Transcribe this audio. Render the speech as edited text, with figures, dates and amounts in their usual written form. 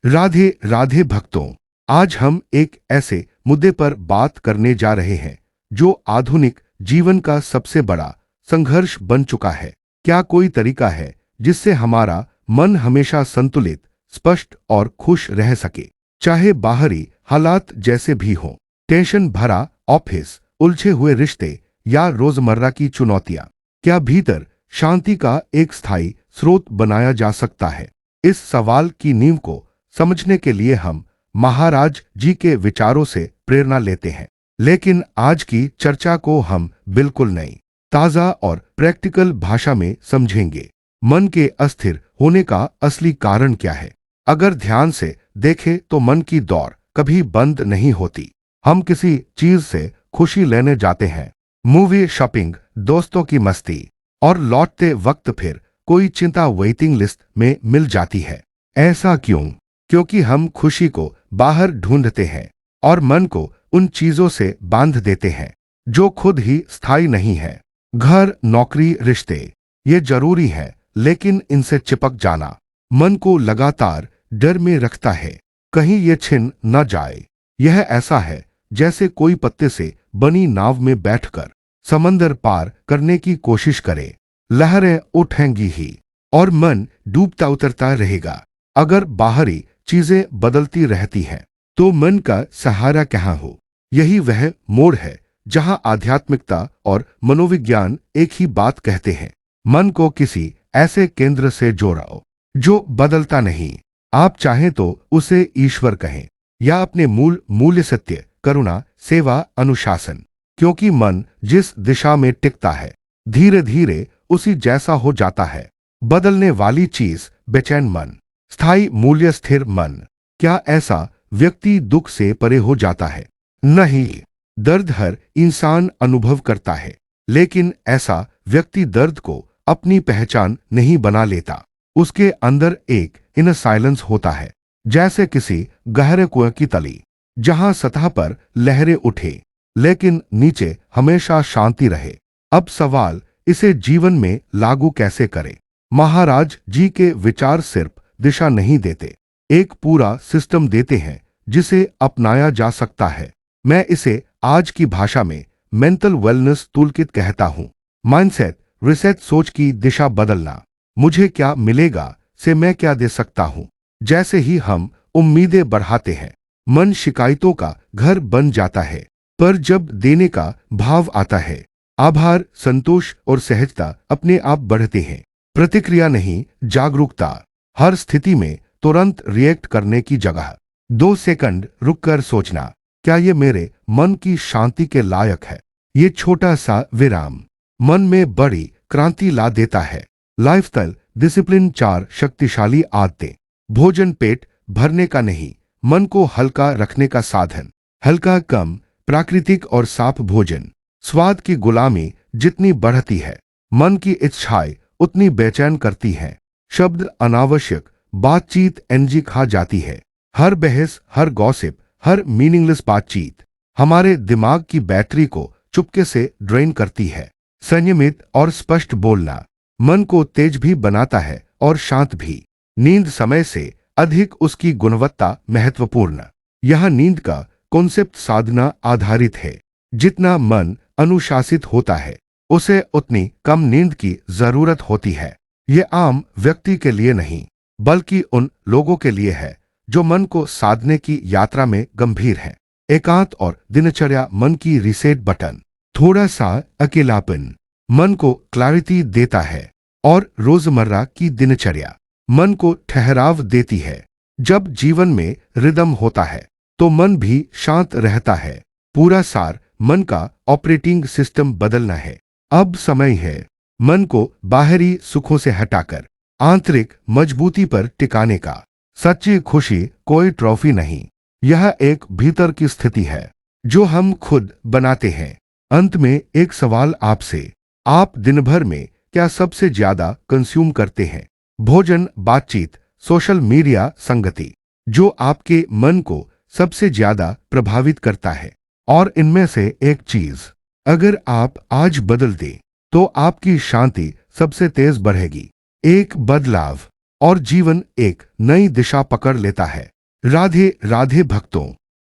राधे राधे भक्तों। आज हम एक ऐसे मुद्दे पर बात करने जा रहे हैं जो आधुनिक जीवन का सबसे बड़ा संघर्ष बन चुका है। क्या कोई तरीका है जिससे हमारा मन हमेशा संतुलित, स्पष्ट और खुश रह सके, चाहे बाहरी हालात जैसे भी हों? टेंशन भरा ऑफिस, उलझे हुए रिश्ते या रोजमर्रा की चुनौतियां, क्या भीतर शांति का एक स्थायी स्रोत बनाया जा सकता है? इस सवाल की नींव को समझने के लिए हम महाराज जी के विचारों से प्रेरणा लेते हैं। लेकिन आज की चर्चा को हम बिल्कुल नई, ताजा और प्रैक्टिकल भाषा में समझेंगे। मन के अस्थिर होने का असली कारण क्या है? अगर ध्यान से देखें तो मन की दौड़ कभी बंद नहीं होती। हम किसी चीज से खुशी लेने जाते हैं, मूवी, शॉपिंग, दोस्तों की मस्ती, और लौटते वक्त फिर कोई चिंता वेटिंग लिस्ट में मिल जाती है। ऐसा क्यों? क्योंकि हम खुशी को बाहर ढूंढते हैं और मन को उन चीजों से बांध देते हैं जो खुद ही स्थायी नहीं है। घर, नौकरी, रिश्ते, ये जरूरी है, लेकिन इनसे चिपक जाना मन को लगातार डर में रखता है, कहीं ये छिन न जाए। यह ऐसा है जैसे कोई पत्ते से बनी नाव में बैठकर समंदर पार करने की कोशिश करे। लहरें उठेंगी ही और मन डूबता उतरता रहेगा। अगर बाहरी चीजें बदलती रहती हैं तो मन का सहारा कहाँ हो? यही वह मोड़ है जहां आध्यात्मिकता और मनोविज्ञान एक ही बात कहते हैं। मन को किसी ऐसे केंद्र से जोड़ो जो बदलता नहीं। आप चाहें तो उसे ईश्वर कहें या अपने मूल्य सत्य, करुणा, सेवा, अनुशासन, क्योंकि मन जिस दिशा में टिकता है धीरे धीरे उसी जैसा हो जाता है। बदलने वाली चीज बेचैन मन, स्थायी मूल्य स्थिर मन। क्या ऐसा व्यक्ति दुख से परे हो जाता है? नहीं, दर्द हर इंसान अनुभव करता है, लेकिन ऐसा व्यक्ति दर्द को अपनी पहचान नहीं बना लेता। उसके अंदर एक इनर साइलेंस होता है, जैसे किसी गहरे कुएं की तली, जहां सतह पर लहरें उठे लेकिन नीचे हमेशा शांति रहे। अब सवाल, इसे जीवन में लागू कैसे करें? महाराज जी के विचार सिर्फ दिशा नहीं देते, एक पूरा सिस्टम देते हैं जिसे अपनाया जा सकता है। मैं इसे आज की भाषा में मेंटल वेलनेस टूलकिट कहता हूं। माइंडसेट रिसेट, सोच की दिशा बदलना। मुझे क्या मिलेगा से मैं क्या दे सकता हूं। जैसे ही हम उम्मीदें बढ़ाते हैं, मन शिकायतों का घर बन जाता है, पर जब देने का भाव आता है, आभार, संतोष और सहजता अपने आप बढ़ते हैं। प्रतिक्रिया नहीं, जागरूकता। हर स्थिति में तुरंत रिएक्ट करने की जगह 2 सेकंड रुककर सोचना, क्या ये मेरे मन की शांति के लायक है? ये छोटा सा विराम मन में बड़ी क्रांति ला देता है। लाइफस्टाइल डिसिप्लिन 4 शक्तिशाली आदतें। भोजन पेट भरने का नहीं, मन को हल्का रखने का साधन। हल्का, कम, प्राकृतिक और साफ भोजन। स्वाद की गुलामी जितनी बढ़ती है, मन की इच्छाएं उतनी बेचैन करती हैं। शब्द अनावश्यक बातचीत एनर्जी खा जाती है। हर बहस, हर गॉसिप, हर मीनिंगलेस बातचीत हमारे दिमाग की बैटरी को चुपके से ड्रेन करती है। संयमित और स्पष्ट बोलना मन को तेज भी बनाता है और शांत भी। नींद समय से अधिक उसकी गुणवत्ता महत्वपूर्ण। यह नींद का कॉन्सेप्ट साधना आधारित है। जितना मन अनुशासित होता है, उसे उतनी कम नींद की जरूरत होती है। ये आम व्यक्ति के लिए नहीं, बल्कि उन लोगों के लिए है जो मन को साधने की यात्रा में गंभीर हैं। एकांत और दिनचर्या मन की रीसेट बटन। थोड़ा सा अकेलापन मन को क्लैरिटी देता है और रोजमर्रा की दिनचर्या मन को ठहराव देती है। जब जीवन में रिदम होता है तो मन भी शांत रहता है। पूरा सार, मन का ऑपरेटिंग सिस्टम बदलना है। अब समय है मन को बाहरी सुखों से हटाकर आंतरिक मजबूती पर टिकाने का। सच्ची खुशी कोई ट्रॉफी नहीं, यह एक भीतर की स्थिति है जो हम खुद बनाते हैं। अंत में एक सवाल आपसे, आप दिन भर में क्या सबसे ज्यादा कंज्यूम करते हैं? भोजन, बातचीत, सोशल मीडिया, संगति? जो आपके मन को सबसे ज्यादा प्रभावित करता है? और इनमें से एक चीज अगर आप आज बदल दें तो आपकी शांति सबसे तेज बढ़ेगी। एक बदलाव और जीवन एक नई दिशा पकड़ लेता है। राधे राधे भक्तों।